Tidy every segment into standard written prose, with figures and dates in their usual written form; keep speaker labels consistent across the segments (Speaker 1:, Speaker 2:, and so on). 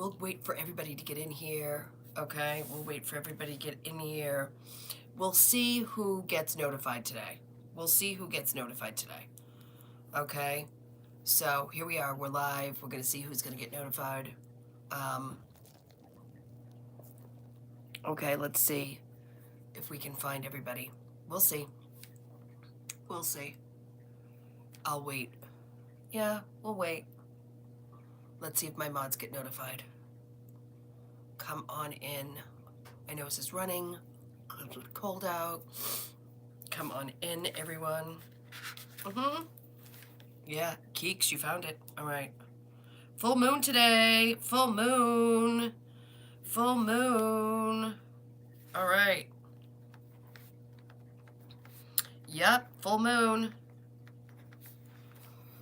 Speaker 1: we'll wait for everybody to get in here. Okay, we'll wait for everybody to get in here. We'll see who gets notified today. We'll see who gets notified today. Okay, so here we are. We're live. We're going to see who's going to get notified. Okay, let's see if we can find everybody. We'll see. We'll see. I'll wait. Yeah, we'll wait. Let's see if my mods get notified. Come on in. I know this is running. It's cold out. Come on in, everyone. Yeah, Keeks, you found it. All right. Full moon today. Full moon. Full moon. All right. Yep, full moon.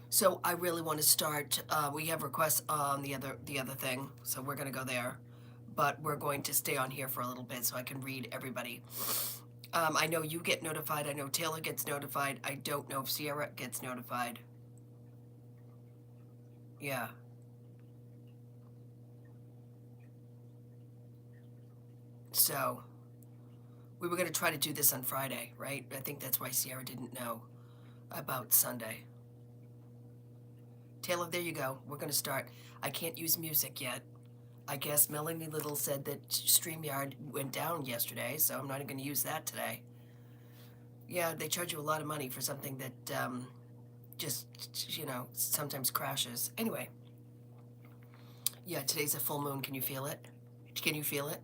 Speaker 1: So I really want to start. We have requests on the other thing, so we're gonna go there. But we're going to stay on here for a little bit so I can read everybody. I know you get notified. I know Taylor gets notified. I don't know if Sierra gets notified. Yeah. So we were going to try to do this on Friday, right? I think that's why Sierra didn't know about Sunday. Taylor, there you go. We're going to start. I can't use music yet. I guess Melanie Little said that StreamYard went down yesterday, so I'm not going to use that today. Yeah, they charge you a lot of money for something that just, you know, sometimes crashes. Anyway. Yeah, today's a full moon. Can you feel it? Can you feel it?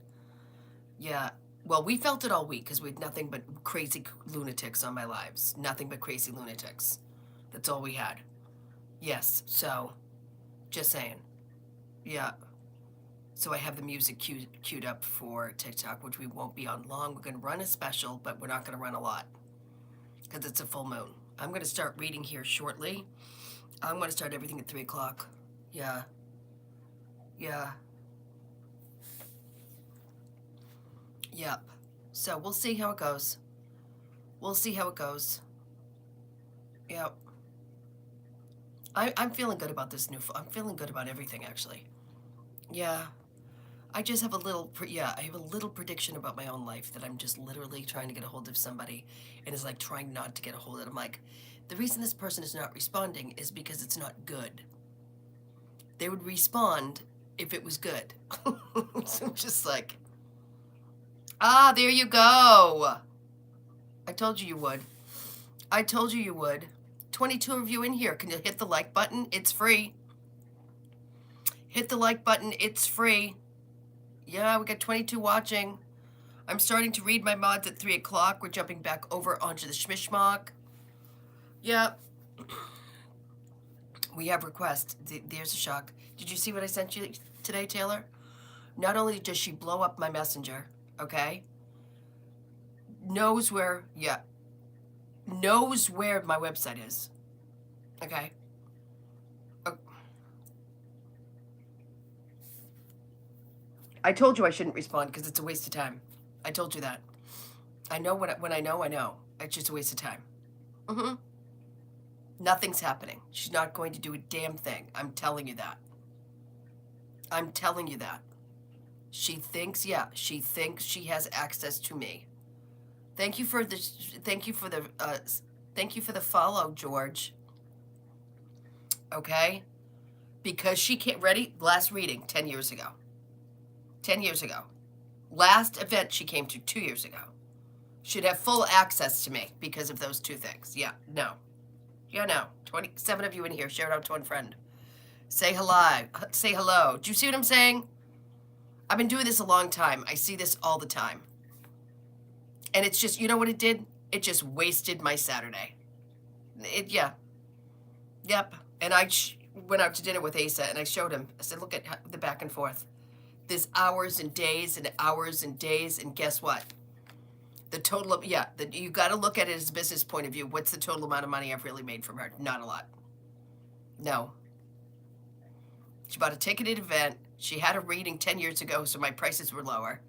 Speaker 1: Yeah. Well, we felt it all week because we had nothing but crazy lunatics on my lives. Nothing but crazy lunatics. That's all we had. Yes, so, just saying. Yeah. So I have the music queued up for TikTok, which we won't be on long. We're going to run a special, but we're not going to run a lot because it's a full moon. I'm going to start reading here shortly. I'm going to start everything at 3 o'clock. Yeah. Yeah. Yep. So we'll see how it goes. We'll see how it goes. Yep. I'm feeling good about this I'm feeling good about everything, actually. Yeah. I just have a little, I have a little prediction about my own life that I'm just literally trying to get a hold of somebody and is like trying not to get a hold of it. I'm like, the reason this person is not responding is because it's not good. They would respond if it was good. So I'm just like, there you go. I told you you would. I told you you would. 22 of you in here. Can you hit the like button? It's free. Hit the like button. It's free. Yeah, we got 22 watching. I'm starting to read my mods at 3 o'clock. We're jumping back over onto the Schmishmock. Yeah. We have requests. There's a shock. Did you see what I sent you today, Taylor? Not only does she blow up my messenger, okay? Knows where my website is. Okay? I told you I shouldn't respond because it's a waste of time. I told you that. I know when I know, I know. It's just a waste of time. Nothing's happening. She's not going to do a damn thing. I'm telling you that. I'm telling you that. She thinks she has access to me. Thank you for the follow, George. Okay? Because she can't, ready? Last reading, 10 years ago. 10 years ago. Last event she came to 2 years ago. Should have full access to me because of those two things. Yeah, no. Yeah, no. 27 of you in here. Share it out to one friend. Say hello. Say hello. Do you see what I'm saying? I've been doing this a long time. I see this all the time. And it's just, you know what it did? It just wasted my Saturday. Yeah. Yep. And I went out to dinner with Asa and I showed him. I said, look at the back and forth. There's hours and days and hours and days. And guess what? The total of, you got to look at it as a business point of view. What's the total amount of money I've really made from her? Not a lot. No. She bought a ticketed event. She had a reading 10 years ago, so my prices were lower.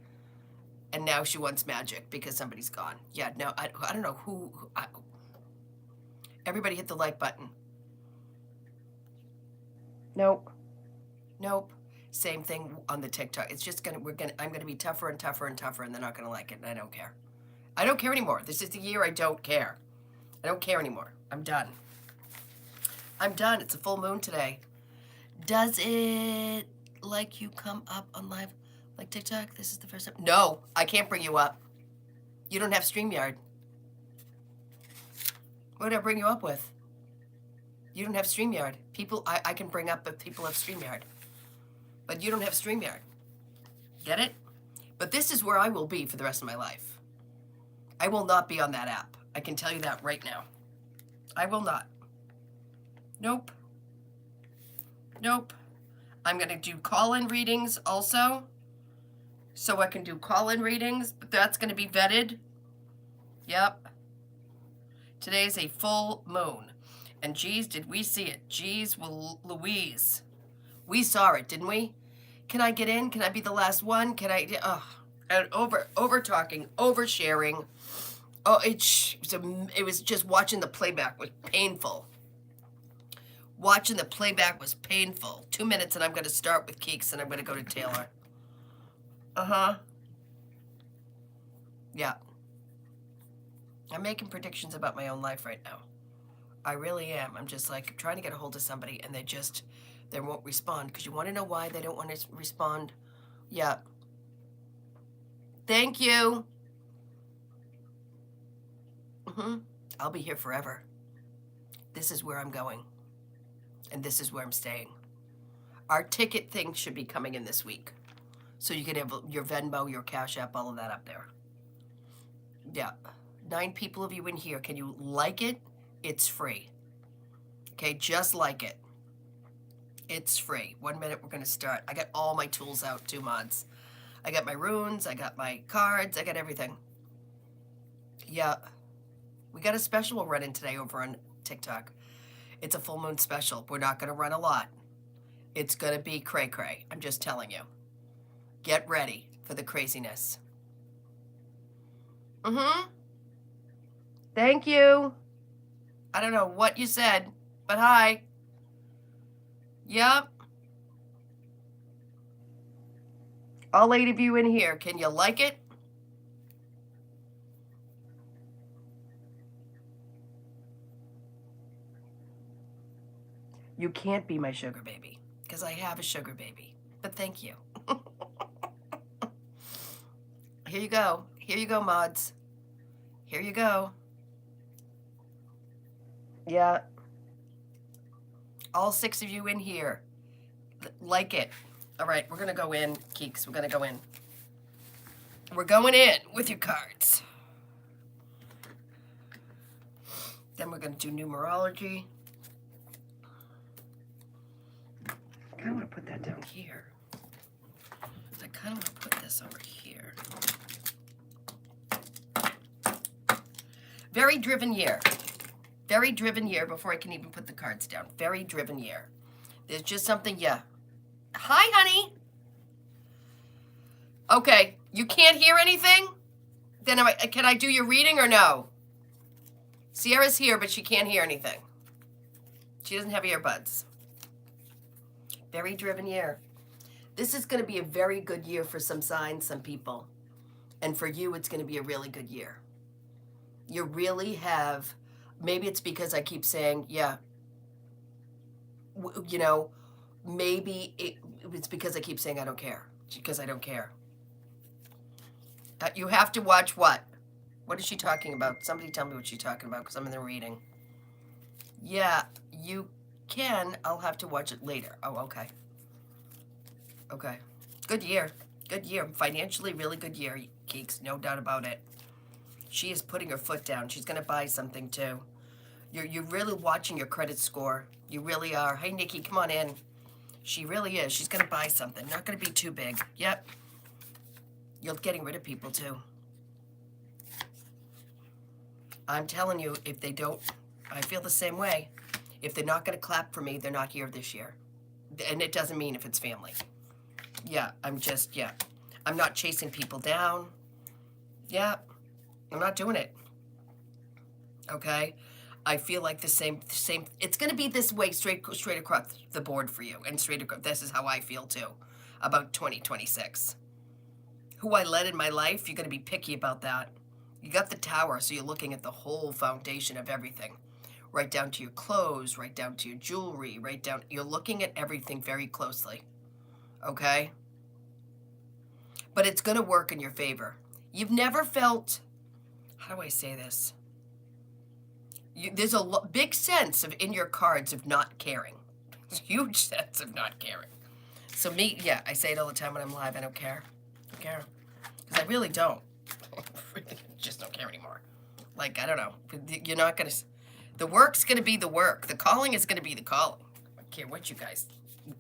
Speaker 1: And now she wants magic because somebody's gone. Yeah, no, I don't know who everybody hit the like button. Nope. Nope. Same thing on the TikTok. It's just I'm gonna be tougher and tougher and tougher, and they're not gonna like it, and I don't care. I don't care anymore. This is the year I don't care. I don't care anymore. I'm done. I'm done. It's a full moon today. Does it like you come up on live like TikTok? This is the first time. No, I can't bring you up. You don't have StreamYard. What did I bring you up with? You don't have StreamYard. People, I can bring up, but people have StreamYard. But you don't have StreamYard. Get it? But this is where I will be for the rest of my life. I will not be on that app. I can tell you that right now. I will not. Nope. Nope. I'm going to do call-in readings also. So I can do call-in readings, but that's going to be vetted. Yep. Today is a full moon. And geez, did we see it? Geez, well, Louise. We saw it, didn't we? Can I get in? Can I be the last one? Can I? And over talking, oversharing. Oh, it was just watching the playback was painful. Watching the playback was painful. 2 minutes and I'm going to start with Keeks and I'm going to go to Taylor. Yeah. I'm making predictions about my own life right now. I really am. I'm just like trying to get a hold of somebody and they won't respond. Because you want to know why they don't want to respond? Yeah. Thank you. I'll be here forever. This is where I'm going. And this is where I'm staying. Our ticket thing should be coming in this week. So you can have your Venmo, your Cash App, all of that up there. Yeah. 9 people of you in here. Can you like it? It's free. Okay, just like it. It's free. 1 minute, we're going to start. I got all my tools out, 2 mods. I got my runes, I got my cards, I got everything. Yeah. We got a special we'll run in today over on TikTok. It's a full moon special. We're not going to run a lot. It's going to be cray-cray. I'm just telling you. Get ready for the craziness. Thank you. I don't know what you said, but hi. Yep. All 8 of you in here, can you like it? You can't be my sugar baby, because I have a sugar baby. But thank you. Here you go. Here you go, mods. Here you go. Yeah. All 6 of you in here. Like it. All right, we're going to go in, Keeks. We're going to go in. We're going in with your cards. Then we're going to do numerology. I kind of want to put that down here. I kind of want to put this over here. Very driven year. Very driven year before I can even put the cards down. Very driven year. There's just something, yeah. Hi, honey. Okay, you can't hear anything? Then can I do your reading or no? Sierra's here, but she can't hear anything. She doesn't have earbuds. Very driven year. This is going to be a very good year for some signs, some people. And for you, it's going to be a really good year. You really have, maybe it's because I keep saying, yeah, you know, maybe it's because I keep saying I don't care. Because I don't care. You have to watch what? What is she talking about? Somebody tell me what she's talking about because I'm in the reading. Yeah, you can. I'll have to watch it later. Oh, okay. Okay. Good year. Good year. Financially, really good year, Keeks. No doubt about it. She is putting her foot down. She's going to buy something, too. You're really watching your credit score. You really are. Hey, Nikki, come on in. She really is. She's going to buy something. Not going to be too big. Yep. You're getting rid of people, too. I'm telling you, if they don't, I feel the same way. If they're not going to clap for me, they're not here this year. And it doesn't mean if it's family. Yeah, I'm not chasing people down. Yeah, I'm not doing it. Okay? I feel like the same, it's going to be this way straight across the board for you. And straight across, this is how I feel too. about 2026. Who I let in my life, you're going to be picky about that. You got the tower, so you're looking at the whole foundation of everything. Right down to your clothes, right down to your jewelry, right down. You're looking at everything very closely. Okay? But it's going to work in your favor. You've never felt, how do I say this? There's a big sense of in your cards of not caring. It's a huge sense of not caring. So me, yeah, I say it all the time when I'm live. I don't care. I don't care. Because I really don't. I really just don't care anymore. Like, I don't know. You're not going to... The work's going to be the work. The calling is going to be the calling. I don't care what you guys...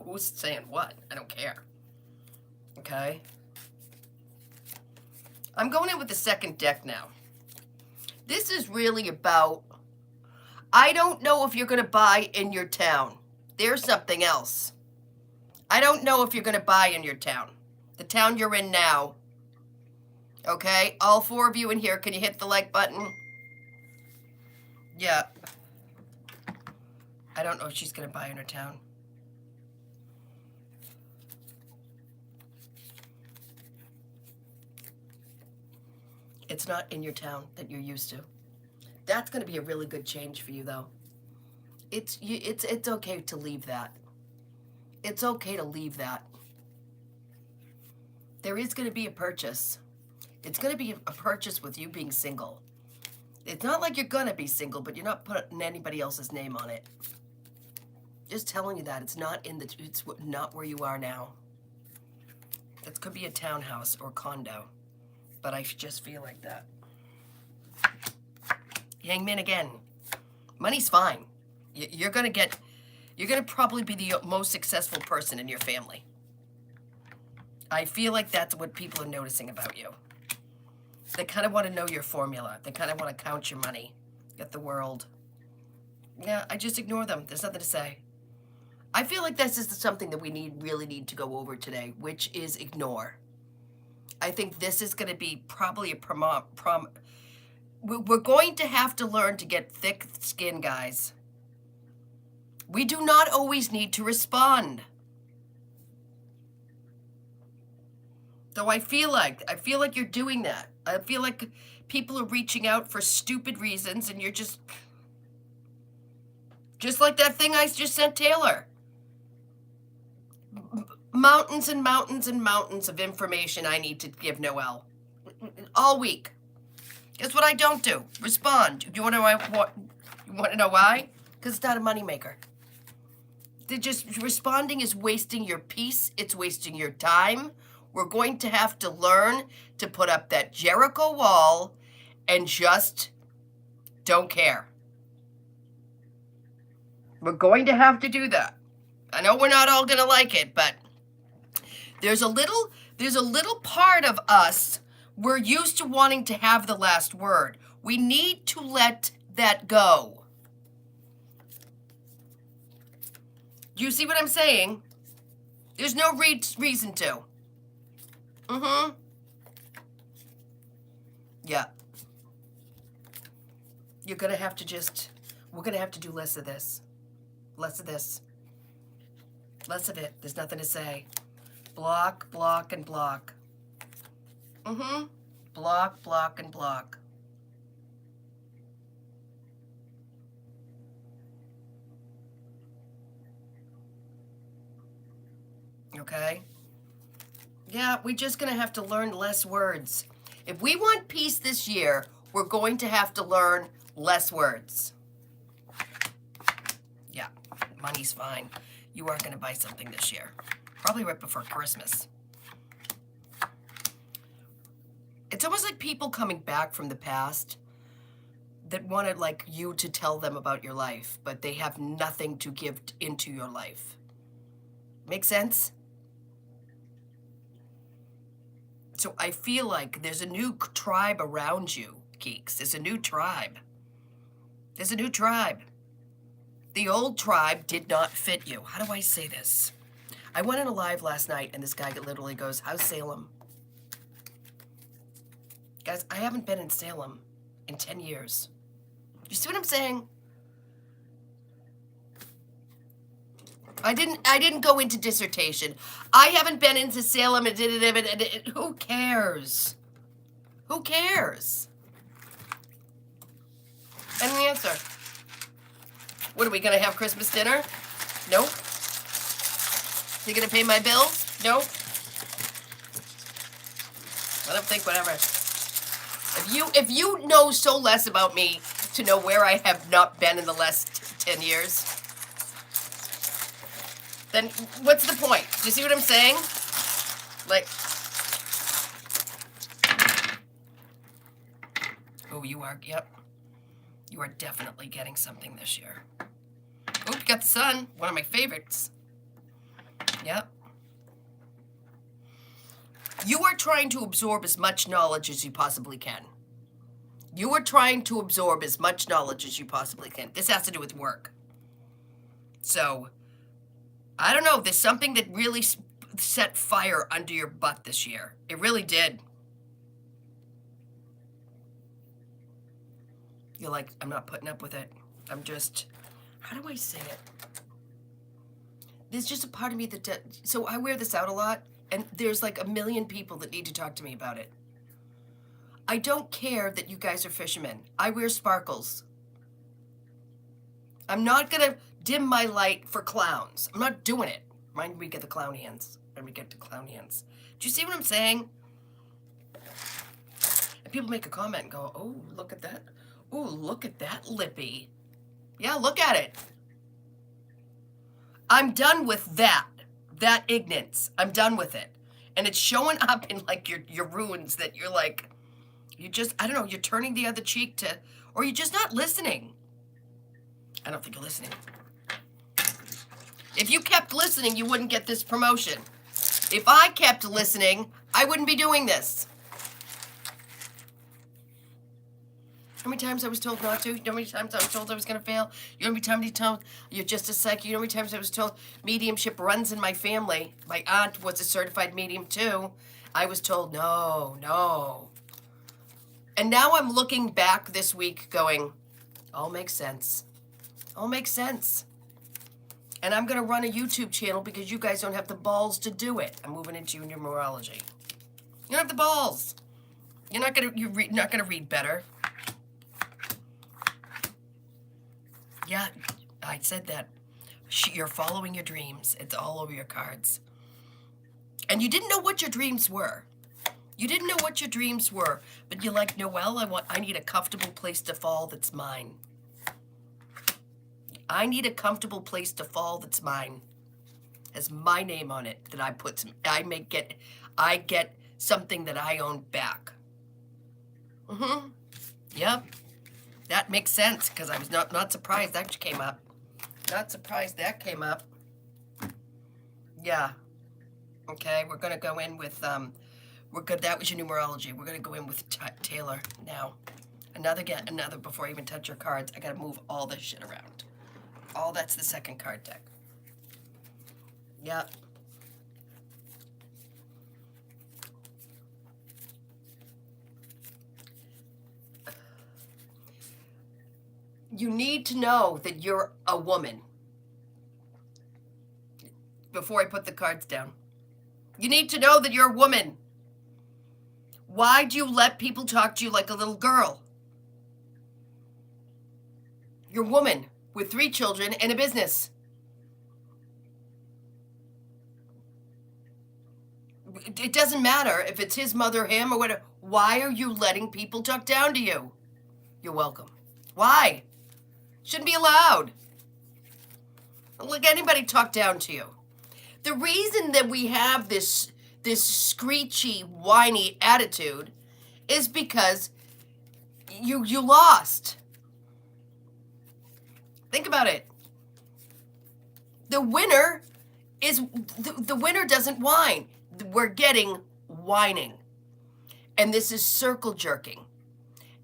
Speaker 1: Who's saying what? I don't care. Okay? I'm going in with the second deck now. This is really about... I don't know if you're going to buy in your town. There's something else. I don't know if you're going to buy in your town. The town you're in now. Okay? All four of you in here, can you hit the like button? Yeah. I don't know if she's going to buy in her town. It's not in your town that you're used to. That's going to be a really good change for you, though. It's okay to leave that. It's okay to leave that. There is going to be a purchase. It's going to be a purchase with you being single. It's not like you're going to be single, but you're not putting anybody else's name on it. Just telling you that. It's not where you are now. It could be a townhouse or condo. But I just feel like that. Hangman again. Money's fine. You're going to probably be the most successful person in your family. I feel like that's what people are noticing about you. They kind of want to know your formula. They kind of want to count your money. Get the world. Yeah, I just ignore them. There's nothing to say. I feel like this is something that we really need to go over today, which is ignore. I think this is going to be probably a we're going to have to learn to get thick skin, guys. We do not always need to respond. Though I feel like you're doing that. I feel like people are reaching out for stupid reasons and you're just like that thing I just sent Taylor. Mountains and mountains and mountains of information I need to give Noel. All week. Guess what I don't do? Respond. You want to know why? Because it's not a moneymaker. Responding is wasting your peace. It's wasting your time. We're going to have to learn to put up that Jericho wall and just don't care. We're going to have to do that. I know we're not all going to like it, but there's a little part of us, we're used to wanting to have the last word. We need to let that go. Do you see what I'm saying? There's no reason to. Mm-hmm. Yeah. You're going to have to we're going to have to do less of this. Less of this. Less of it. There's nothing to say. Block, block, and block. Mm-hmm. Block, block, and block. Okay? Yeah, we're just going to have to learn less words. If we want peace this year, we're going to have to learn less words. Yeah, money's fine. You are going to buy something this year. Probably right before Christmas. It's almost like people coming back from the past that wanted like you to tell them about your life, but they have nothing to give into your life. Make sense? So I feel like there's a new tribe around you, geeks. There's a new tribe. There's a new tribe. The old tribe did not fit you. How do I say this? I went in a live last night and this guy literally goes, "How's Salem?" Guys, I haven't been in Salem in 10 years. You see what I'm saying? I didn't go into dissertation. I haven't been into Salem and who cares? Who cares? And the answer. What, are we gonna have Christmas dinner? Nope. You gonna pay my bills? Nope. I don't think whatever. If you know so less about me to know where I have not been in the last 10 years, then what's the point? Do you see what I'm saying? Like, oh, you are, yep. You are definitely getting something this year. Oh, you got the sun, one of my favorites. Yep. You are trying to absorb as much knowledge as you possibly can. You are trying to absorb as much knowledge as you possibly can. This has to do with work. So, I don't know. There's something that really set fire under your butt this year. It really did. You're like, I'm not putting up with it. I'm just, how do I say it? There's just a part of me that, so I wear this out a lot, and there's like a million people that need to talk to me about it. I don't care that you guys are fishermen. I wear sparkles. I'm not gonna dim my light for clowns. I'm not doing it. Mind me get the clown hands. When we get to clown hands. Do you see what I'm saying? And people make a comment and go, oh, look at that. Oh, look at that lippy. Yeah, look at it. I'm done with that ignorance. I'm done with it. And it's showing up in like your ruins that you're like, you just, I don't know, you're turning the other cheek to, or you're just not listening. I don't think you're listening. If you kept listening, you wouldn't get this promotion. If I kept listening, I wouldn't be doing this. How many times I was told not to? You know how many times I was told I was going to fail? You know how many times I was told you're just a psychic? You know how many times I was told mediumship runs in my family? My aunt was a certified medium too. I was told no, no. And now I'm looking back this week going, all makes sense. All makes sense. And I'm going to run a YouTube channel because you guys don't have the balls to do it. I'm moving into numerology. You don't have the balls. You're not going to read better. Yeah, I said that. You're following your dreams. It's all over your cards. And you didn't know what your dreams were. You didn't know what your dreams were. But you're like, Noelle, I need a comfortable place to fall that's mine. I need a comfortable place to fall that's mine. Has my name on it that I get something that I own back. Mm-hmm. Yep. That makes sense, because I was not surprised that came up. Not surprised that came up. Yeah. Okay, we're going to go in with, we're good. That was your numerology. We're going to go in with Taylor now. Another, before I even touch your cards, I got to move all this shit around. All that's the second card deck. Yep. You need to know that you're a woman. Before I put the cards down. You need to know that you're a woman. Why do you let people talk to you like a little girl? You're a woman with 3 children and a business. It doesn't matter if it's his mother, him, or whatever. Why are you letting people talk down to you? You're welcome. Why? Shouldn't be allowed. Don't let anybody talk down to you. The reason that we have this screechy, whiny attitude is because you lost. Think about it. The winner is the winner doesn't whine. We're getting whining. And this is circle jerking.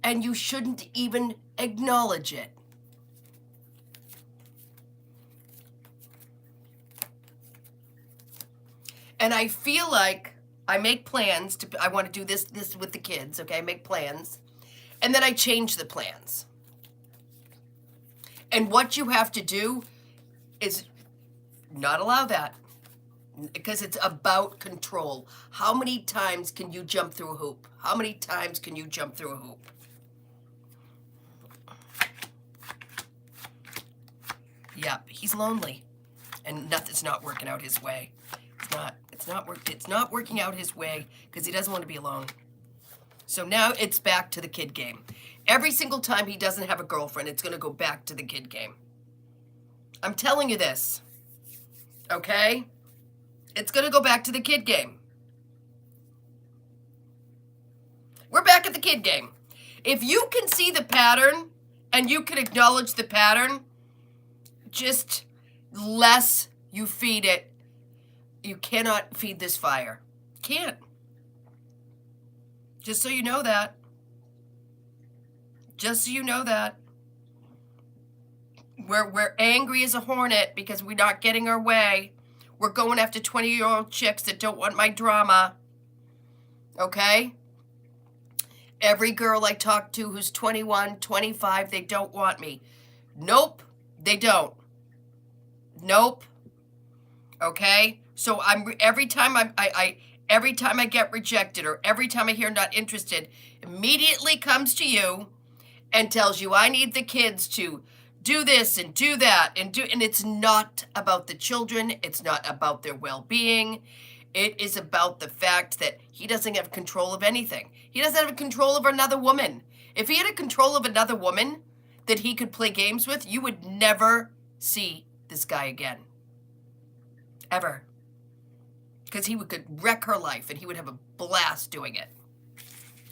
Speaker 1: And you shouldn't even acknowledge it. And I feel like I make plans I want to do this with the kids, okay? I make plans. And then I change the plans. And what you have to do is Not allow that. Because it's about control. How many times can you jump through a hoop? How many times can you jump through a hoop? Yep, he's lonely, and nothing's not working out his way. It's not working out his way because he doesn't want to be alone. So now it's back to the kid game. Every single time he doesn't have a girlfriend, it's going to go back to the kid game. I'm telling you this. Okay? It's going to go back to the kid game. We're back at the kid game. If you can see the pattern and you can acknowledge the pattern, just less you feed it, you cannot feed this fire. Can't. Just so you know that. Just so you know that. We're angry as a hornet because we're not getting our way. We're going after 20-year-old chicks that don't want my drama. Okay? Every girl I talk to who's 21, 25, they don't want me. Nope, they don't. Nope. Okay? So every time I get rejected or every time I hear not interested, immediately comes to you and tells you I need the kids to do this and do that and it's not about the children, it's not about their well-being. It is about the fact that he doesn't have control of anything. He doesn't have control of another woman. If he had a control of another woman that he could play games with, you would never see this guy again. Ever. Because he could wreck her life and he would have a blast doing it.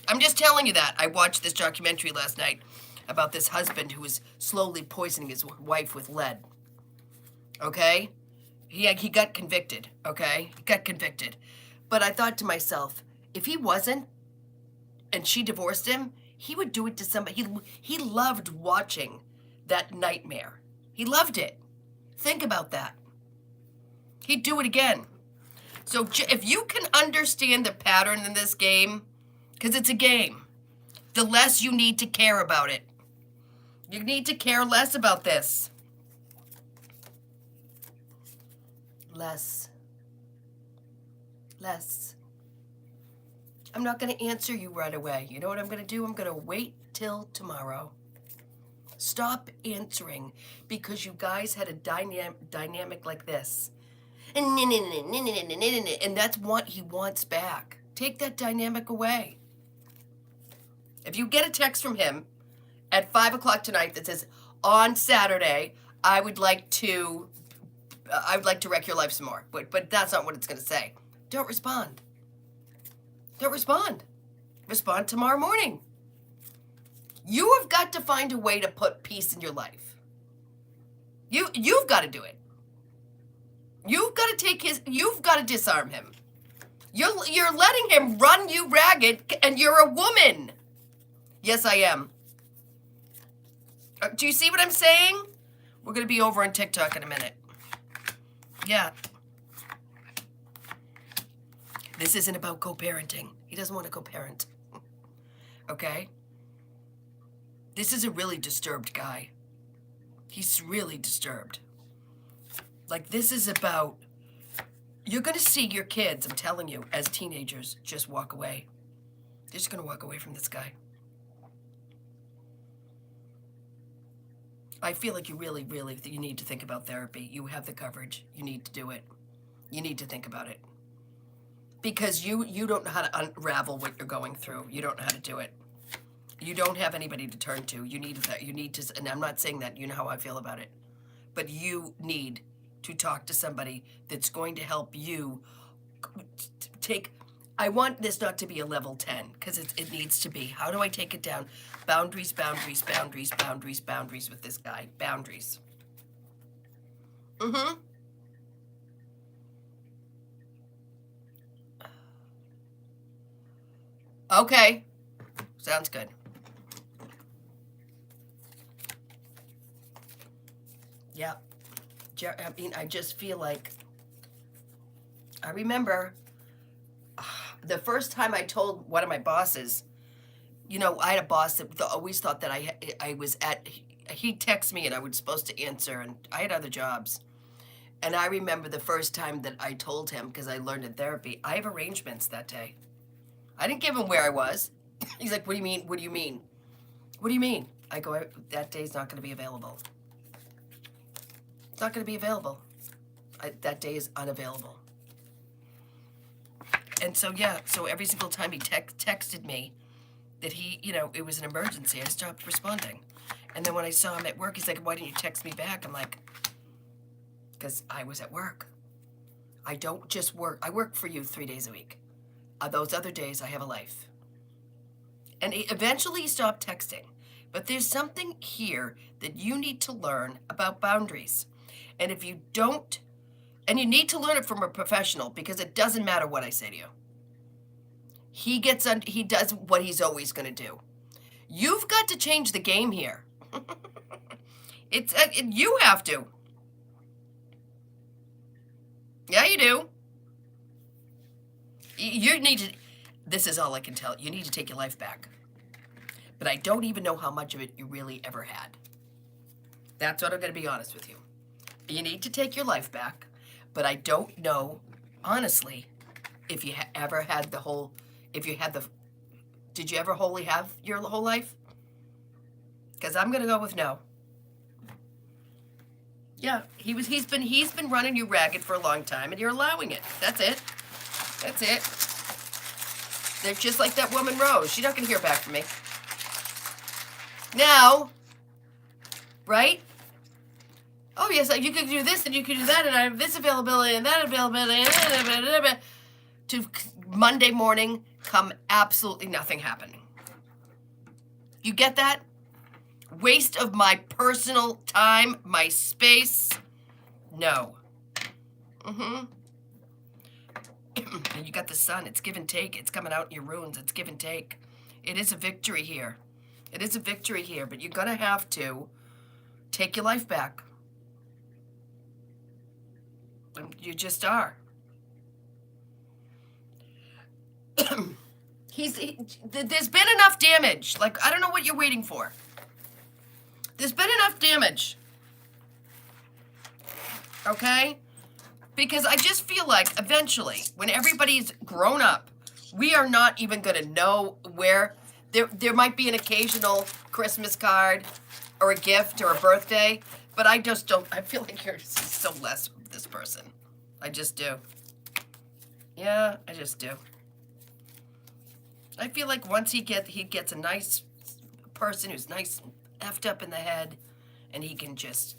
Speaker 1: I'm just telling you that. I watched this documentary last night about this husband who was slowly poisoning his wife with lead. Okay? He got convicted, okay? He got convicted. But I thought to myself, if he wasn't, and she divorced him, he would do it to somebody. He loved watching that nightmare. He loved it. Think about that. He'd do it again. So if you can understand the pattern in this game, because it's a game, the less you need to care about it. You need to care less about this. Less. I'm not going to answer you right away. You know what I'm going to do? I'm going to wait till tomorrow. Stop answering because you guys had a dynamic like this. And that's what he wants back. Take that dynamic away. If you get a text from him at 5 o'clock tonight that says, on Saturday, I would like to wreck your life some more. But that's not what it's going to say. Don't respond. Don't respond. Respond tomorrow morning. You have got to find a way to put peace in your life. You've got to do it. You've got to disarm him. You're letting him run you ragged and you're a woman. Yes, I am. Do you see what I'm saying? We're going to be over on TikTok in a minute. Yeah. This isn't about co-parenting. He doesn't want to co-parent. Okay? This is a really disturbed guy. He's really disturbed. Like, this is about... You're going to see your kids, I'm telling you, as teenagers, just walk away. They're just going to walk away from this guy. I feel like you really you need to think about therapy. You have the coverage. You need to do it. You need to think about it. Because you don't know how to unravel what you're going through. You don't know how to do it. You don't have anybody to turn to. You need to, and I'm not saying that. You know how I feel about it. But you need to talk to somebody that's going to help you take... I want this not to be a level 10, because it needs to be. How do I take it down? Boundaries with this guy. Boundaries. Mm-hmm. Okay. Sounds good. Yeah. I mean, I just feel like... I remember... The first time I told one of my bosses, you know, I had a boss that always thought that I was at, he'd text me and I was supposed to answer, and I had other jobs. And I remember the first time that I told him, because I learned in therapy, I have arrangements that day. I didn't give him where I was. He's like, what do you mean? What do you mean? What do you mean? I go, that day's not going to be available. It's not going to be available. That day is unavailable. And so, yeah, so every single time he texted me that it was an emergency, I stopped responding. And then when I saw him at work, he's like, why didn't you text me back? I'm like, because I was at work. I don't just work. I work for you 3 days a week. Those other days, I have a life. And eventually he stopped texting. But there's something here that you need to learn about boundaries. And if you don't, and you need to learn it from a professional, because it doesn't matter what I say to you. He does what he's always going to do. You've got to change the game here. You have to. Yeah, you do. You need to, this is all I can tell. You need to take your life back. But I don't even know how much of it you really ever had. That's what I'm going to be honest with you. You need to take your life back, but I don't know, honestly, if you ever had did you ever wholly have your whole life? Because I'm going to go with no. Yeah, he's been running you ragged for a long time, and you're allowing it. That's it. That's it. They're just like that woman Rose. She's not going to hear back from me. Now, right? Oh, yes, you could do this and you could do that, and I have this availability and that availability. To Monday morning, come absolutely nothing happening. You get that? Waste of my personal time, my space. No. And you got the sun. It's give and take. It's coming out in your runes. It's give and take. It is a victory here. It is a victory here, but you're going to have to take your life back. You just are. There's been enough damage. Like, I don't know what you're waiting for. There's been enough damage. Okay? Because I just feel like eventually, when everybody's grown up, we are not even going to know where. There might be an occasional Christmas card or a gift or a birthday, but I just don't. I feel like you're so less of this person. I just do. Yeah, I just do. I feel like once he gets a nice person who's nice effed up in the head, and he can just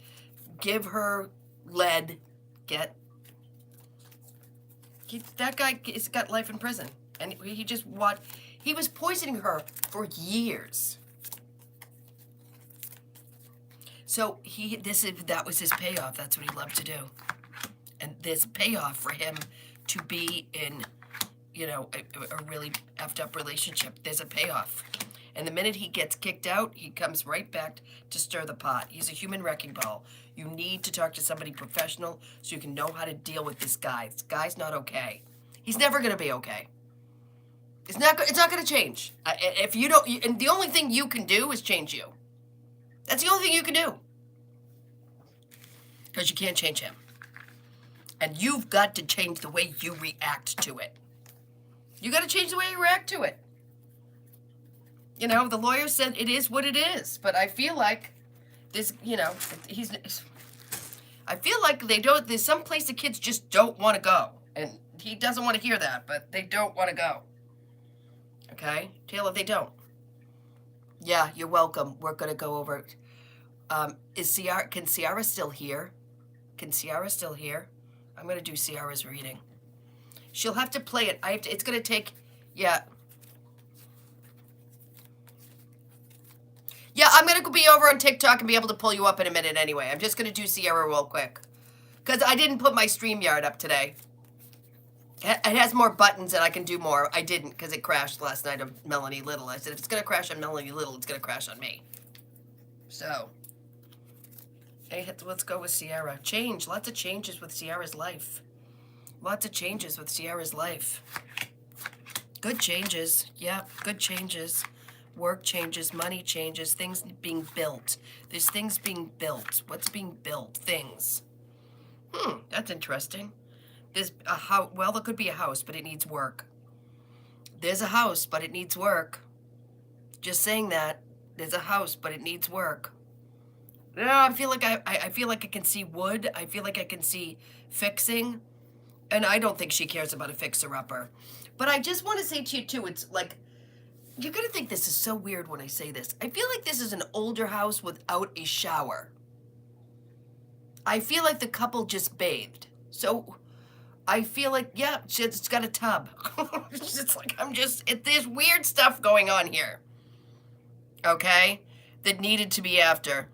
Speaker 1: give her lead, that guy has got life in prison. And he was poisoning her for years. So that was his payoff. That's what he loved to do. And there's payoff for him to be in, a really effed up relationship. There's a payoff. And the minute he gets kicked out, he comes right back to stir the pot. He's a human wrecking ball. You need to talk to somebody professional so you can know how to deal with this guy. This guy's not okay. He's never going to be okay. It's not going to change. If you don't, and the only thing you can do is change you. That's the only thing you can do. Because you can't change him. And you've got to change the way you react to it. You got to change the way you react to it. The lawyer said it is what it is, but I feel like this, I feel like there's some place the kids just don't want to go. And he doesn't want to hear that, but they don't want to go. Okay? Taylor, they don't. Yeah, you're welcome. We're going to go over it. Can Ciara still hear? Can Ciara still hear? I'm going to do Ciara's reading. She'll have to play it. It's going to take, yeah. Yeah, I'm going to be over on TikTok and be able to pull you up in a minute anyway. I'm just going to do Ciara real quick. Because I didn't put my StreamYard up today. It has more buttons and I can do more. I didn't because it crashed last night on Melanie Little. I said, if it's going to crash on Melanie Little, it's going to crash on me. So, hey, let's go with Ciara. Change. Lots of changes with Ciara's life. Lots of changes with Ciara's life. Good changes. Yeah, good changes. Work changes, money changes, things being built. There's things being built. What's being built? Things. That's interesting. There's a house. Well, there could be a house, but it needs work. There's a house, but it needs work. Just saying that. There's a house, but it needs work. Yeah, I feel like I feel like I can see wood. I feel like I can see fixing. And I don't think she cares about a fixer-upper. But I just want to say to you, too, it's like, you're going to think this is so weird when I say this. I feel like this is an older house without a shower. I feel like the couple just bathed. So I feel like, yeah, it's got a tub. It's just like, there's weird stuff going on here. Okay? That needed to be after.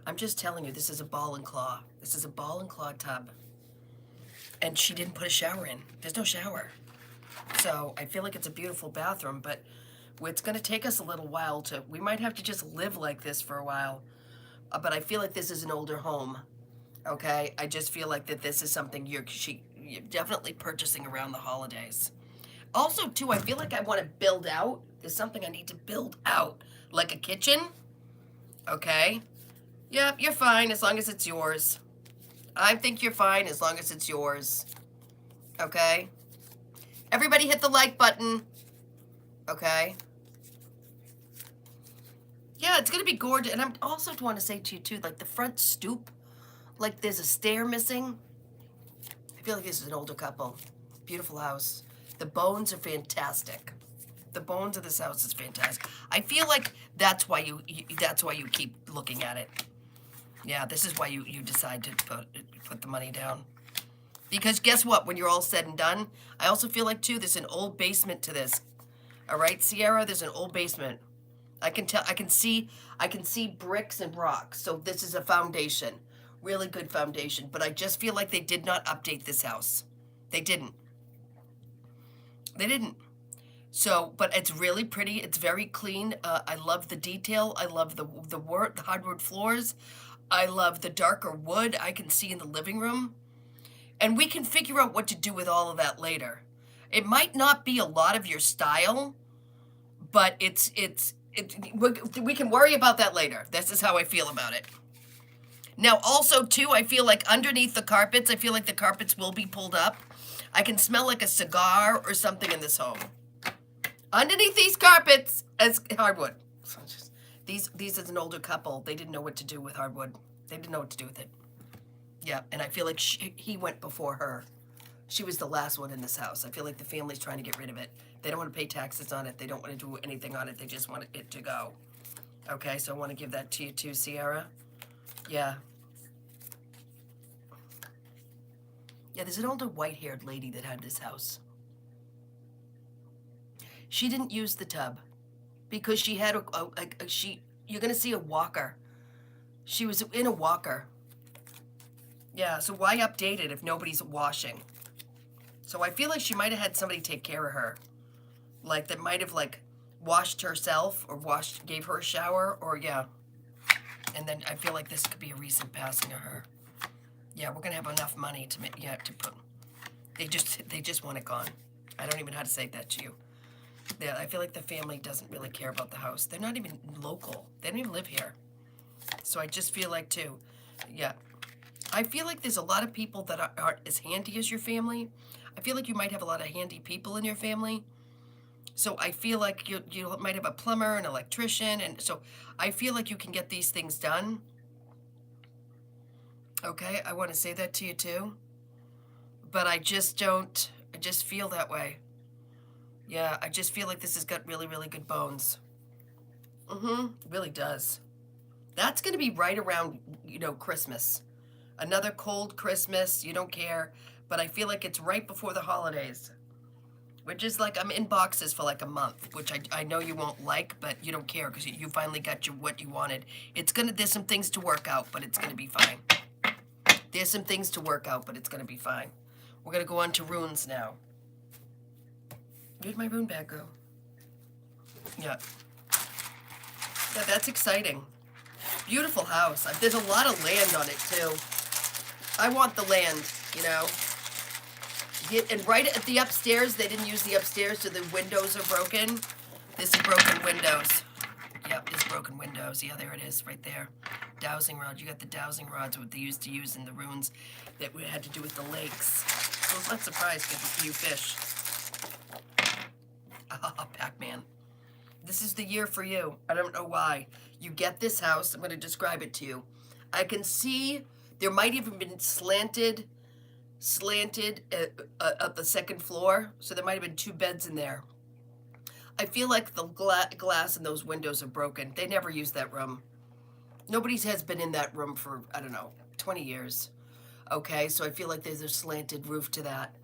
Speaker 1: I'm just telling you, this is a ball and claw. This is a ball and claw tub. And she didn't put a shower in. There's no shower. So I feel like it's a beautiful bathroom, but it's going to take us a little while we might have to just live like this for a while. But I feel like this is an older home. Okay? I just feel like that this is something you're definitely purchasing around the holidays. Also, too, I feel like I want to build out. There's something I need to build out. Like a kitchen. Okay? Yeah, you're fine as long as it's yours. I think you're fine as long as it's yours. Okay? Everybody hit the like button. Okay? Yeah, it's going to be gorgeous. And I also want to say to you, too, like the front stoop, like there's a stair missing. I feel like this is an older couple. Beautiful house. The bones are fantastic. The bones of this house is fantastic. I feel like that's why you keep looking at it. Yeah, this is why you decide to put the money down. Because guess what? When you're all said and done, I also feel like, too, there's an old basement to this. All right, Sierra, there's an old basement. I can see bricks and rocks. So this is a foundation. Really good foundation. But I just feel like they did not update this house. They didn't. They didn't. So, but it's really pretty. It's very clean. I love the detail. I love the hardwood floors. I love the darker wood I can see in the living room. And we can figure out what to do with all of that later. It might not be a lot of your style, but we can worry about that later. This is how I feel about it. Now, also, too, I feel like underneath the carpets, I feel like the carpets will be pulled up. I can smell like a cigar or something in this home. Underneath these carpets as hardwood. These is an older couple. They didn't know what to do with hardwood. They didn't know what to do with it. Yeah, and I feel like he went before her. She was the last one in this house. I feel like the family's trying to get rid of it. They don't want to pay taxes on it. They don't want to do anything on it. They just want it to go. Okay, so I want to give that to you too, Sierra. Yeah. Yeah, there's an older white-haired lady that had this house. She didn't use the tub because she had you're going to see a walker. She was in a walker. Yeah, so why update it if nobody's washing? So I feel like she might have had somebody take care of her. Like, that might have, like, washed herself or gave her a shower or, yeah. And then I feel like this could be a recent passing of her. Yeah, we're going to have enough money to put. They just want it gone. I don't even know how to say that to you. Yeah, I feel like the family doesn't really care about the house. They're not even local. They don't even live here. So I just feel like, too, yeah. I feel like there's a lot of people that aren't as handy as your family. I feel like you might have a lot of handy people in your family. So I feel like you might have a plumber, an electrician, and so I feel like you can get these things done. Okay, I want to say that to you too. But I just feel that way. Yeah, I just feel like this has got really, really good bones. It really does. That's going to be right around, Christmas. Another cold Christmas, you don't care. But I feel like it's right before the holidays. Which is like, I'm in boxes for like a month, which I know you won't like, but you don't care because you finally got what you wanted. There's some things to work out, but it's going to be fine. There's some things to work out, but it's going to be fine. We're going to go on to runes now. Where'd my rune bag go? Yeah. Yeah, that's exciting. Beautiful house. There's a lot of land on it, too. I want the land, And right at the upstairs, they didn't use the upstairs, so the windows are broken. This is broken windows. Yep, this broken windows. Yeah, there it is, right there. Dowsing rod. You got the dowsing rods, what they used to use in the ruins that we had to do with the lakes. I was not surprised because new fish. Ah, Pac-Man. This is the year for you. I don't know why. You get this house. I'm going to describe it to you. I can see there might even been slanted at the second floor. So there might have been 2 beds in there. I feel like the glass in those windows are broken. They never used that room. Nobody has been in that room for, I don't know, 20 years. Okay, so I feel like there's a slanted roof to that.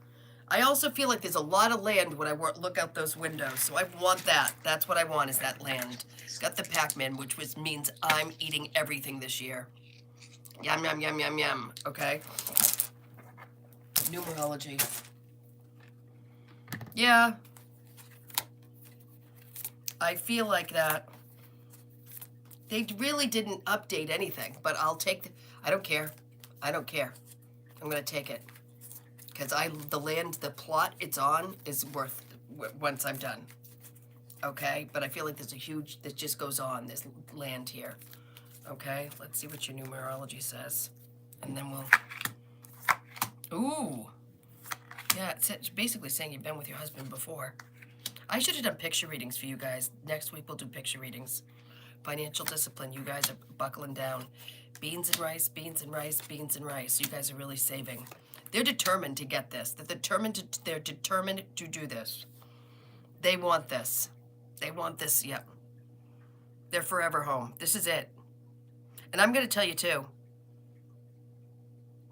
Speaker 1: I also feel like there's a lot of land when I look out those windows, so I want that. That's what I want, is that land. Got the Pac-Man, which means I'm eating everything this year. Yum, yum, yum, yum, yum. Okay? Numerology. Yeah. I feel like that. They really didn't update anything, but I'll take I don't care. I don't care. I'm going to take it. Because the land, the plot it's on is worth once I'm done. Okay? But I feel like there's a huge, that just goes on, this land here. Okay? Let's see what your numerology says. And then we'll, ooh. Yeah, it's basically saying you've been with your husband before. I should have done picture readings for you guys. Next week we'll do picture readings. Financial discipline, you guys are buckling down. Beans and rice, beans and rice, beans and rice. You guys are really saving. They're determined to get this. They're determined to do this. They want this. They want this, yep. They're forever home. This is it. And I'm going to tell you too.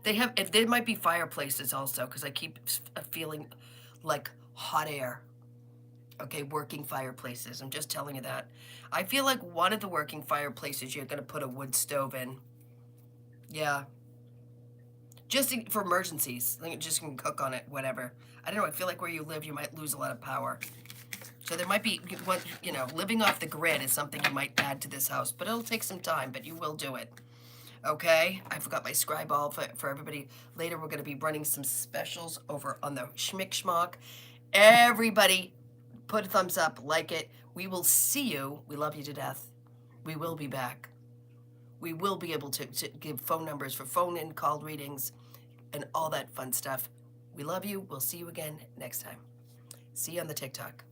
Speaker 1: There might be fireplaces also, because I keep feeling like hot air. Okay, working fireplaces. I'm just telling you that. I feel like one of the working fireplaces you're going to put a wood stove in. Yeah. Just for emergencies. Just can cook on it, whatever. I don't know. I feel like where you live, you might lose a lot of power. So there might be, you know, living off the grid is something you might add to this house. But it'll take some time, but you will do it. Okay? I forgot my scribe ball for everybody. Later, we're going to be running some specials over on the Schmick Schmock. Everybody, put a thumbs up, like it. We will see you. We love you to death. We will be back. We will be able to give phone numbers for phone-in call readings and all that fun stuff. We love you. We'll see you again next time. See you on the TikTok.